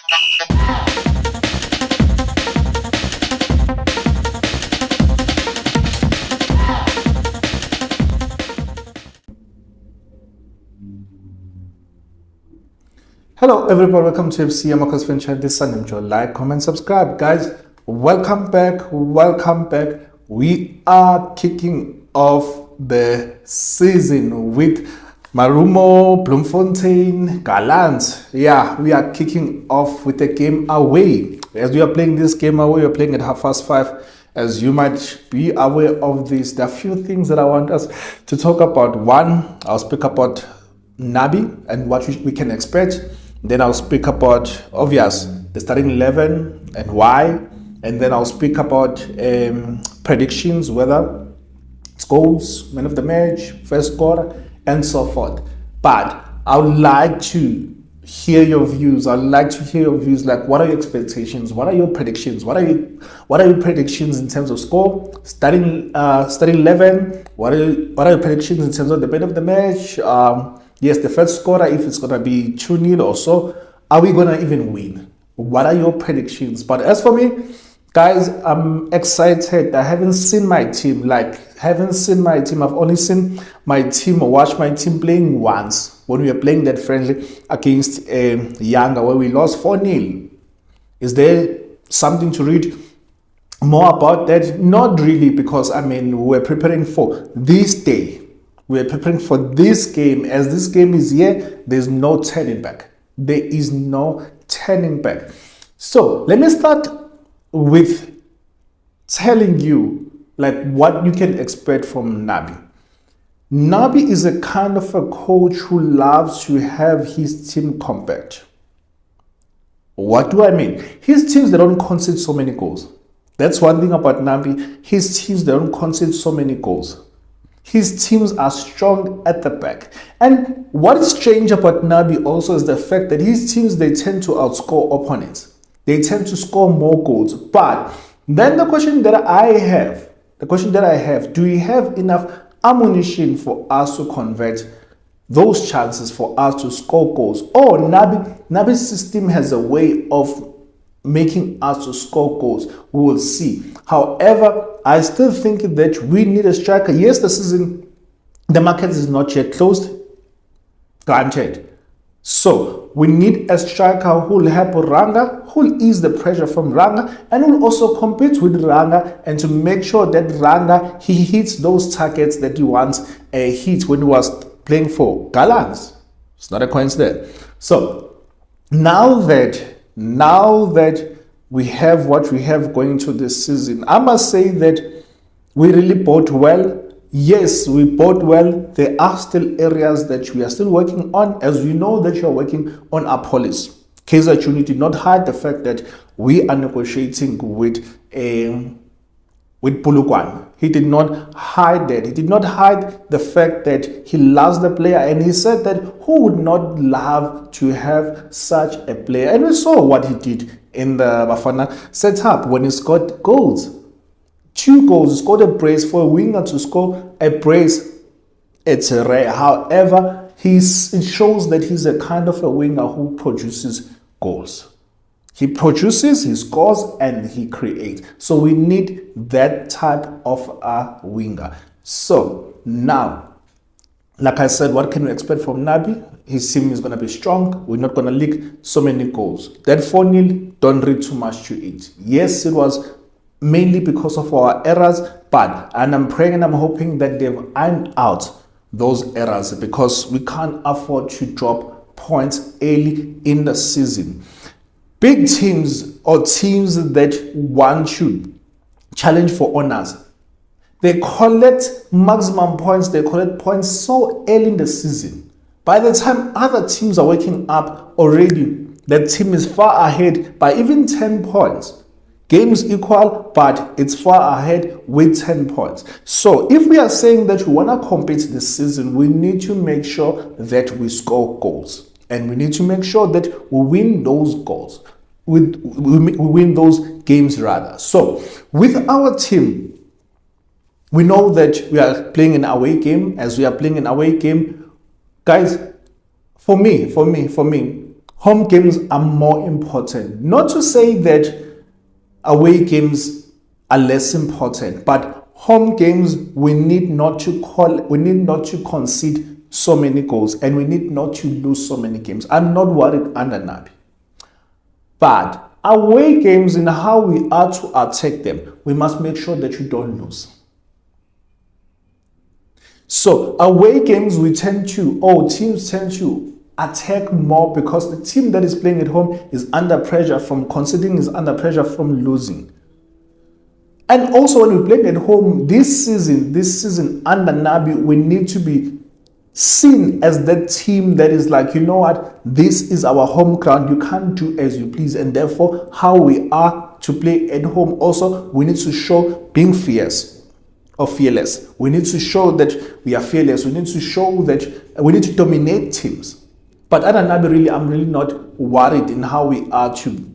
Hello everybody, welcome to FC Amakhosi Venture. This Sunday, enjoy, like, comment, subscribe. Guys, welcome back. We are kicking off the season with Marumo, Bloemfontein, Galant. Yeah, we are kicking off with a game away. As we are playing this game away, we're playing at 5:30. As you might be aware of this, there are a few things that I want us to talk about. One, I'll speak about Nabi and what we can expect. Then I'll speak about, the starting 11 and why. And then I'll speak about predictions, whether it's goals, man of the match, first scorer, and so forth. But I would like to hear your views. I'd like to hear your views. Like, what are your expectations? What are your predictions? What are your predictions in terms of score? Starting 11. What are your predictions in terms of the man of the match? Yes, the first scorer, if it's going to be 2-0 or so, are we going to even win? What are your predictions? But as for me, guys, I'm excited. I haven't seen my team. I've only seen my team or watched my team playing once when we were playing that friendly against Yanga where we lost 4-0. Is there something to read more about that? Not really, because we're preparing for this day. We're preparing for this game. As this game is here, there's no turning back. There is no turning back. So let me start with telling you what you can expect from Nabi. Nabi is a kind of a coach who loves to have his team compact. What do I mean? His teams, they don't concede so many goals. That's one thing about Nabi. His teams, they don't concede so many goals. His teams are strong at the back. And what is strange about Nabi also is the fact that his teams, they tend to outscore opponents. They tend to score more goals. But then the question that I have, do we have enough ammunition for us to convert those chances for us to score goals? Or Nabi's system has a way of making us to score goals. We will see. However, I still think that we need a striker. Yes, the market is not yet closed, granted. So we need a striker who will help Ranga, who will ease the pressure from Ranga, and will also compete with Ranga, and to make sure that Ranga, he hits those targets that he wants hit when he was playing for Galans. It's not a coincidence. So now that we have what we have going into this season, I must say that we really bought well. Yes, we bought well. There are still areas that we are still working on, as we know that you are working on our policy. Kaizer did not hide the fact that we are negotiating with Pulukwan. He did not hide that. He did not hide the fact that he loves the player, and he said that who would not love to have such a player? And we saw what he did in the Bafana setup when he scored goals. 2 goals. He scored a brace. For a winger to score a brace, it's rare. However, it shows that he's a kind of a winger who produces goals. He produces, he scores, and he creates. So we need that type of a winger. So now, like I said, what can we expect from Nabi? His team is going to be strong. We're not going to leak so many goals. That 4-0, don't read too much to it. Yes, it was mainly because of our errors, and I'm praying and I'm hoping that they've ironed out those errors, because we can't afford to drop points early in the season. Big teams or teams that want to challenge for honors, they collect maximum points, they collect points so early in the season. By the time other teams are waking up already, that team is far ahead by even 10 points. Games equal, but it's far ahead with 10 points. So if we are saying that we want to compete this season, we need to make sure that we score goals. And we need to make sure that we win those goals. We win those games rather. So with our team, we know that we are playing an away game. As we are playing an away game, guys, for me, Home games are more important. Not to say that away games are less important, but home games we need not to concede so many goals, and we need not to lose so many games. I'm not worried under Nabi. But away games, in how we are to attack them, we must make sure that you don't lose. So away games, teams tend to attack more because the team that is playing at home is under pressure from conceding, is under pressure from losing. And also when we're playing at home this season under Nabi, we need to be seen as that team that is like, you know what, this is our home ground, you can't do as you please, and therefore how we are to play at home also, we need to show being fierce or fearless. We need to show that we are fearless. We need to show that we need to dominate teams. But other than Nabi, I'm really not worried in how we are to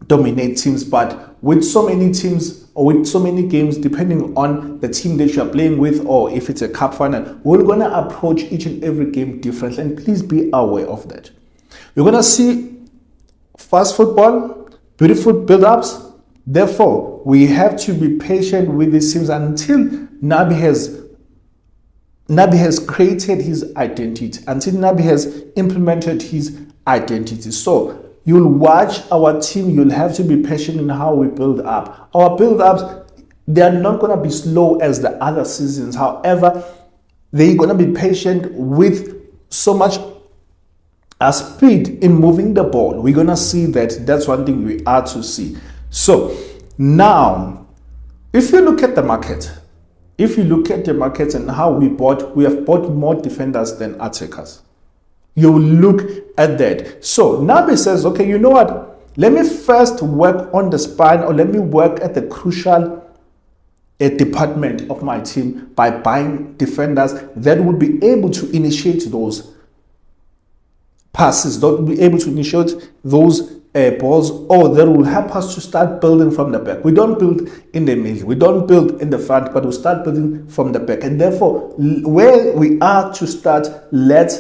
dominate teams. But with so many teams or with so many games, depending on the team that you are playing with, or if it's a cup final, we're going to approach each and every game differently. And please be aware of that. We're going to see fast football, beautiful build-ups. Therefore, we have to be patient with these teams until Nabi has created his identity, until Nabi has implemented his identity. So you'll watch our team, you'll have to be patient in how we build up. Our build-ups, they are not going to be slow as the other seasons. However, they're going to be patient with so much speed in moving the ball. We're going to see that. That's one thing we are to see. So now, if you look at the market, and how we have bought more defenders than attackers. You look at that. So Nabi says, okay, you know what? Let me first work on the spine, or let me work at the crucial department of my team by buying defenders that would be able to initiate those passes, that will be able to initiate those balls, or that will help us to start building from the back. We don't build in the middle, we don't build in the front, but we start building from the back. And therefore, where we are to start, let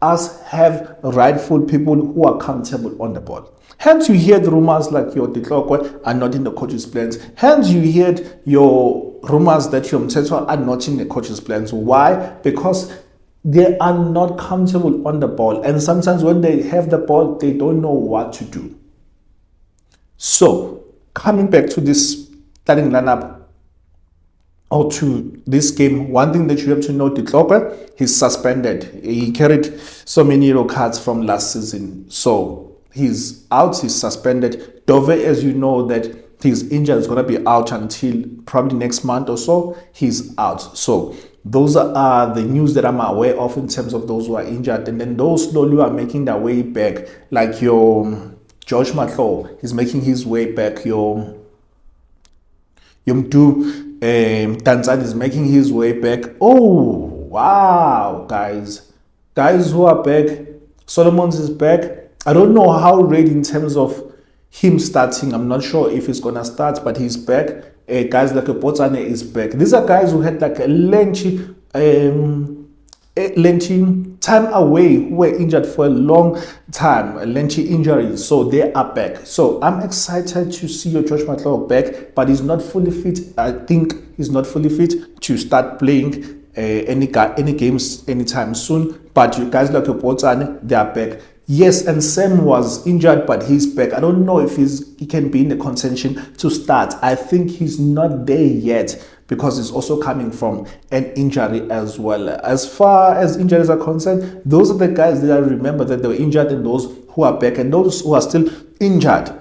us have rightful people who are comfortable on the ball. Hence, you hear the rumors like your Ditlokwe are not in the coach's plans. Hence, you heard your rumors that your Mtetwa are not in the coach's plans. Why? Because they are not comfortable on the ball. And sometimes when they have the ball, they don't know what to do. So, coming back to this starting lineup, or to this game, one thing that you have to know, Ditlokwe, he's suspended. He carried so many yellow cards from last season. So, he's out, he's suspended. Dove, as you know, that he's injured, is going to be out until probably next month or so. He's out. So, those are the news that I'm aware of in terms of those who are injured. And then those slowly are making their way back, like your George Matlo, he's making his way back. Your Mdu Tanzan is making his way back. Oh, wow, guys who are back. Solomon's is back. I don't know how ready in terms of him starting. I'm not sure if he's gonna start, but he's back. Guys like Potsane is back. These are guys who had like a lengthy time away, who were injured for a long time, lengthy injuries. So they are back. So I'm excited to see your Josh Matlow back, but he's not fully fit. I think he's not fully fit to start playing any games anytime soon. But you guys like Potsane, they are back. Yes, and Sam was injured, but he's back. I don't know if he can be in the contention to start. I think he's not there yet because he's also coming from an injury as well. As far as injuries are concerned, those are the guys that I remember that they were injured, and those who are back, and those who are still injured.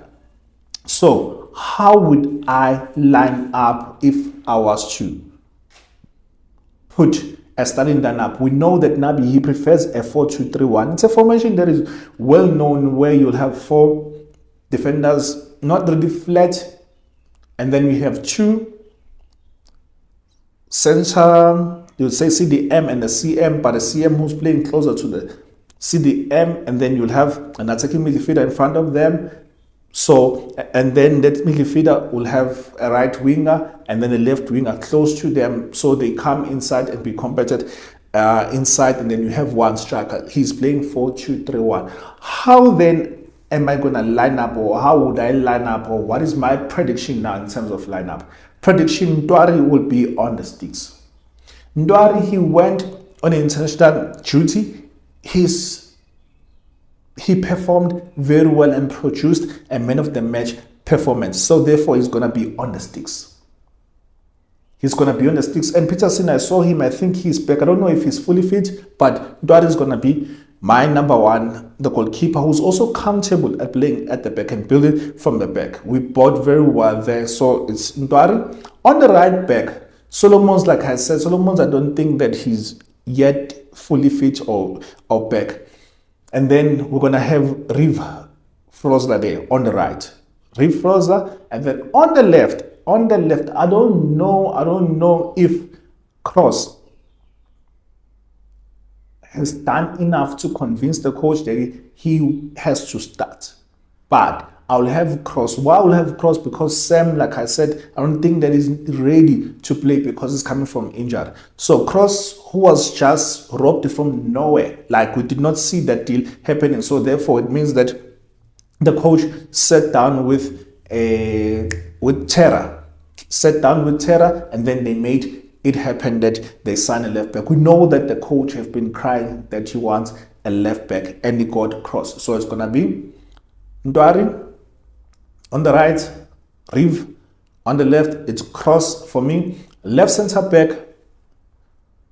So how would I line up if I was to put a starting lineup? We know that Nabi, he prefers a 4-2-3-1. It's a formation that is well known, where you'll have 4 defenders, not really flat, and then we have 2 center, you'll say CDM and the CM, but the CM who's playing closer to the CDM, and then you'll have an attacking midfielder in front of them. So, and then that midfielder will have a right winger and then a left winger close to them, so they come inside and be competent inside, and then you have one striker. He's playing 4-2-3-1. How then am I going to line up, or how would I line up, or what is my prediction now in terms of lineup? Prediction, Ndwari will be on the sticks. Ndwari, he went on international duty. He performed very well and produced a man of the match performance. So therefore, he's going to be on the sticks. He's going to be on the sticks. And Peterson, I saw him. I think he's back. I don't know if he's fully fit, but Ndwari is going to be my number one, the goalkeeper, who's also comfortable at playing at the back and building from the back. We bought very well there. So it's Ndwari. On the right back, Solomon's, like I said, Solomon's, I don't think that he's yet fully fit or back. And then we're going to have Riv Frosler there on the right. Riv Frosler. And then on the left, I don't know if Cross has done enough to convince the coach that he has to start. But I'll have Cross. Why will I have Cross? Because Sam, like I said, I don't think that he's ready to play because he's coming from injury. So Cross, who was just robbed from nowhere, like we did not see that deal happening. So therefore, it means that the coach sat down with Terra, and then they made it happen that they signed a left back. We know that the coach has been crying that he wants a left back, and he got Cross. So it's gonna be Ndwari on the right, Riv on the left. It's Cross for me. Left centre back,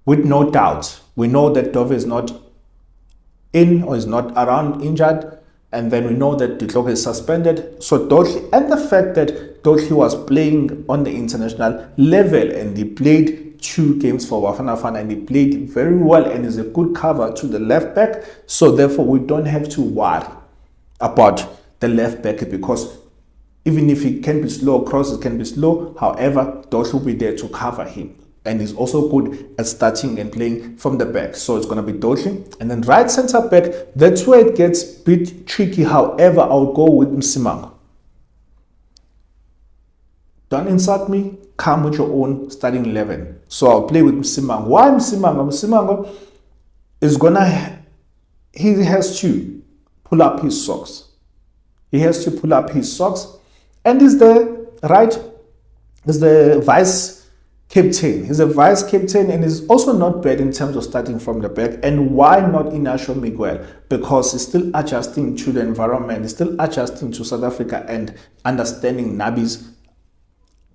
with no doubt, we know that Dove is not in or is not around injured, and then we know that Dutloke is suspended. So Dotli, and the fact that Dotli was playing on the international level and he played 2 games for Bafana Bafana and he played very well and is a good cover to the left back. So therefore, we don't have to worry about the left back, because even if he can be slow, Crosses can be slow. However, Dotli will be there to cover him. And he's also good at starting and playing from the back. So it's going to be Dotli. And then right centre back, that's where it gets a bit tricky. However, I'll go with Msimango. Don't insult me. Come with your own starting 11. So I'll play with Msimango. Why Msimango? Msimango is he has to pull up his socks. And he's the vice captain. He's a vice captain, and he's also not bad in terms of starting from the back. And why not Inacio Miguel? Because he's still adjusting to the environment. He's still adjusting to South Africa and understanding Nabi's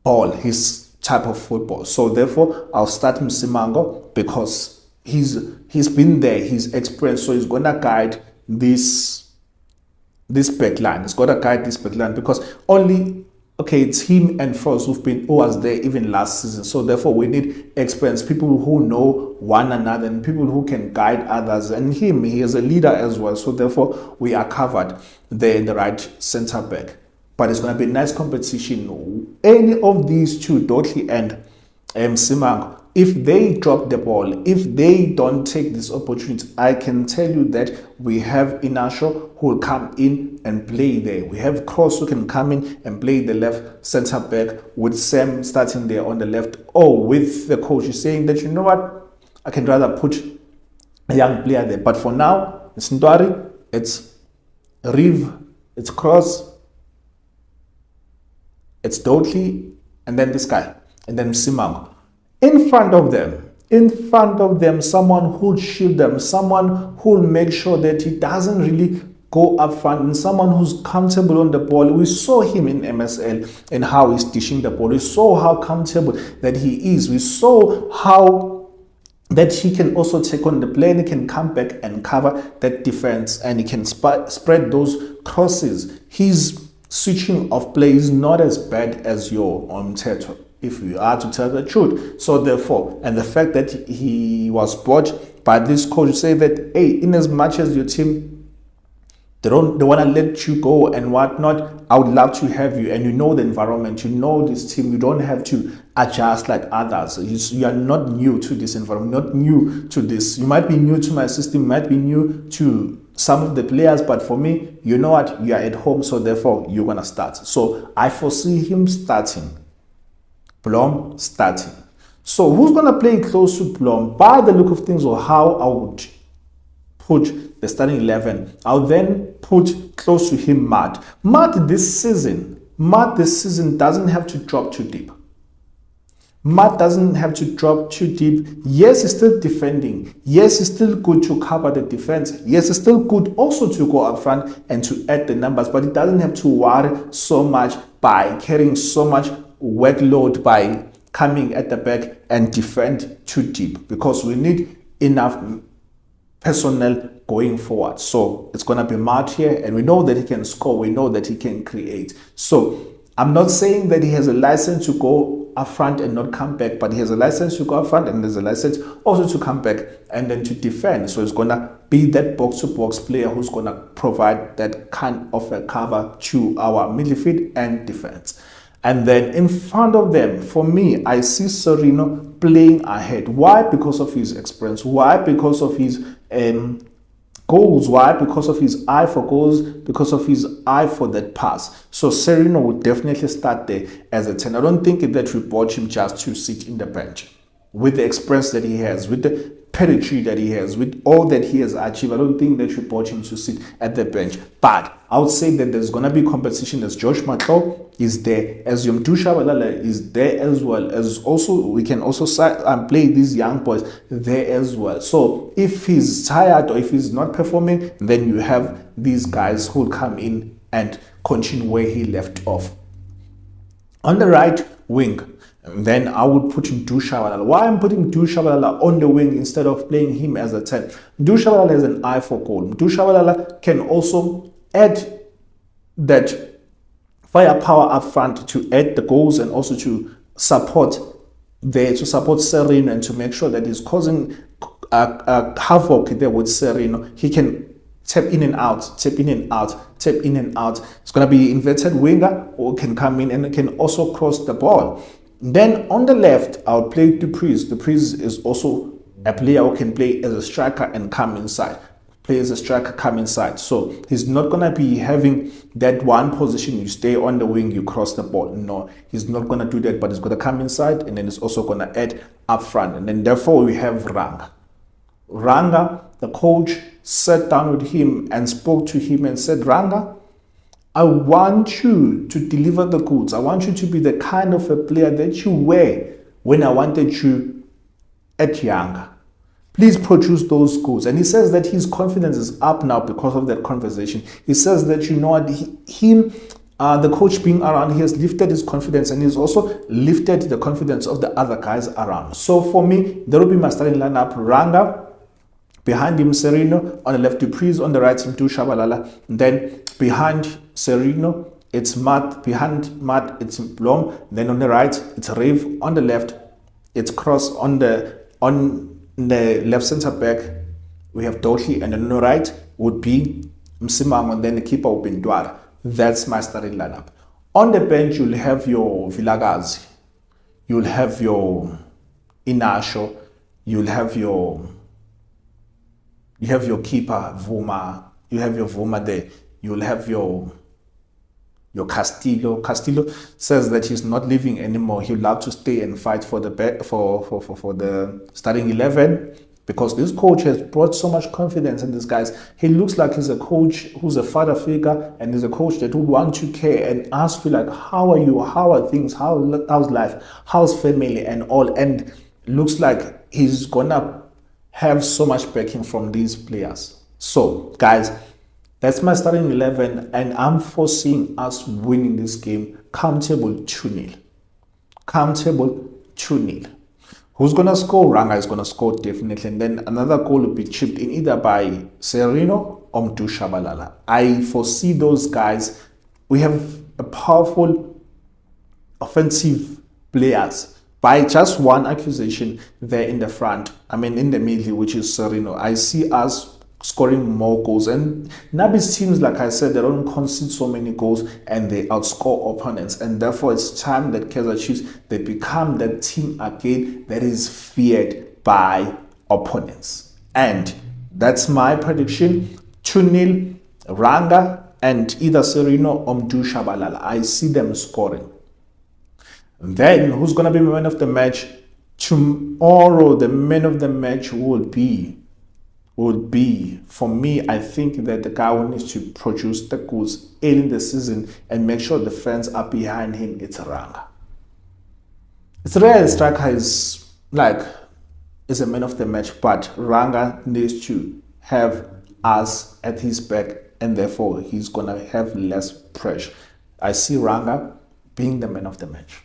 ball, his type of football. So therefore, I'll start Msimango because he's been there, he's experienced, so he's gonna guide this back line. He's gonna guide this back line because it's him and Frost who was there even last season. So therefore, we need experienced people who know one another and people who can guide others. And he is a leader as well. So therefore, we are covered there in the right centre back. But it's going to be a nice competition. Any of these two, Dotli and Msimango, if they drop the ball, if they don't take this opportunity, I can tell you that we have Inacio who will come in and play there. We have Cross who can come in and play the left centre back, with Sam starting there on the left, or with the coach saying that, you know what, I can rather put a young player there. But for now, it's Ndwari, it's Riv, it's Cross, it's Dotli, and then this guy, and then Msimango. In front of them, someone who'll shield them, someone who'll make sure that he doesn't really go up front, and someone who's comfortable on the ball. We saw him in MSL and how he's dishing the ball. We saw how comfortable that he is. We saw how that he can also take on the play, and he can come back and cover that defense, and he can spread those crosses. His switching of play is not as bad as your Teto, if you are to tell the truth. So therefore, and the fact that he was bought by this coach, say that, hey, in as much as your team, they want to let you go and whatnot, I would love to have you. And you know the environment, you know this team, you don't have to adjust like others. You are not new to this environment, not new to this. You might be new to my system, you might be new to some of the players, but for me, you know what, you are at home, so therefore you're going to start. So I foresee him starting. Blom starting. So who's going to play close to Blom? By the look of things, or how I would put the starting 11, I'll then put close to him Matt. Matt this season doesn't have to drop too deep. Matt doesn't have to drop too deep. Yes, he's still defending. Yes, it's still good to cover the defense. Yes, it's still good also to go up front and to add the numbers, but he doesn't have to worry so much by carrying so much workload by coming at the back and defend too deep, because we need enough personnel going forward. So it's going to be Matt here, and we know that he can score. We know that he can create. So I'm not saying that he has a license to go up front and not come back, but he has a license to go up front, and there's a license also to come back and then to defend. So he's going to be that box-to-box player who's going to provide that kind of a cover to our midfield and defense. And then in front of them, for me, I see Serino playing ahead. Why? Because of his experience. Why? Because of his goals. Why? Because of his eye for goals, because of his eye for that pass. So Serino would definitely start there as a 10. I don't think that we bought him just to sit in the bench. With the experience that he has, with the pedigree that he has, with all that he has achieved, I don't think that we bought him to sit at the bench. But I would say that there's going to be competition, as Josh Matlo is there, as Yomdu Shabalala is there as well, as also we can also play these young boys there as well. So if he's tired or if he's not performing, then you have these guys who will come in and continue where he left off. On the right wing, then I would put in Dushabalala. Why I'm putting Dushabalala on the wing instead of playing him as a 10? Dushabalala has an eye for goal. Dushabalala can also add that firepower up front to add the goals and also to support Serino and to make sure that he's causing havoc there with Serino. He can tap in and out, tap in and out, tap in and out. It's going to be inverted winger, or can come in and can also cross the ball. Then on the left, I'll play Dupreez. Dupreez is also a player who can play as a striker and come inside. Play as a striker, come inside. So he's not going to be having that one position, you stay on the wing, you cross the ball. No, he's not going to do that, but he's going to come inside, and then he's also going to add up front. And then therefore we have Ranga. Ranga, the coach, sat down with him and spoke to him and said, Ranga, I want you to deliver the goods. I want you to be the kind of a player that you were when I wanted you at Younger. Please produce those goods. And he says that his confidence is up now because of that conversation. He says that, you know what, the coach being around, he has lifted his confidence, and he's also lifted the confidence of the other guys around. So for me, there will be my starting lineup: Ranga, behind him Serino, on the left Dupreez, on the right Mtu Shabalala. Then behind Serino, it's Matt. Behind Matt, it's Blom. Then on the right, it's Rave. On the left, it's Cross. On the left centre back, we have Dotley, and on the right would be Msimam, and then the keeper will be Ndwara. That's my starting lineup. On the bench, you'll have your Vilagazi, you'll have your Inasho, you'll have your keeper Vuma, you have your Vuma there, you'll have your Castillo. Castillo says that he's not leaving anymore. He'd love to stay and fight for the for the starting 11, because this coach has brought so much confidence in these guys. He looks like he's a coach who's a father figure, and he's a coach that would want to care and ask you, like, how are you? How are things? How's life? How's family and all? And looks like he's gonna have so much backing from these players. So, guys, that's my starting 11, and I'm foreseeing us winning this game comfortable 2-0. Comfortable 2-0. Who's going to score? Ranga is going to score definitely. And then another goal will be chipped in either by Serino or Mtu Shabalala. I foresee those guys. We have a powerful offensive players. By just one accusation there in the front, in the middle, which is Serino, I see us scoring more goals. And Nabi's teams, like I said, they don't concede so many goals and they outscore opponents, and therefore it's time that Kaizer Chiefs, they become that team again that is feared by opponents. And that's my prediction: 2-0 Ranga and either Serino or Mtu Shabalala. I see them scoring. Then who's going to be man of the match tomorrow? The man of the match will be would be, for me, I think that the guy who needs to produce the goods early in the season and make sure the fans are behind him, it's Ranga. It's rare the striker is a man of the match, but Ranga needs to have us at his back, and therefore he's gonna have less pressure. I see Ranga being the man of the match.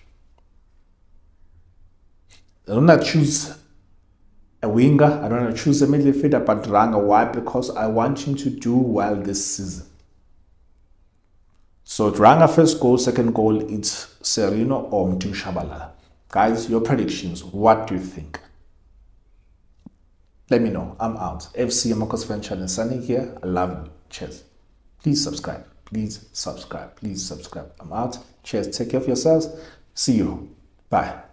I don't want to choose a winger, I don't want to choose a midfielder, but Ranga. Why? Because I want him to do well this season. So Ranga first goal, second goal, it's Serino or Mtu Shabalala. Guys, your predictions, what do you think? Let me know. I'm out. FC Amakhosi fan channel Sunny here. I love you. Cheers. Please subscribe. Please subscribe. Please subscribe. I'm out. Cheers. Take care of yourselves. See you. Bye.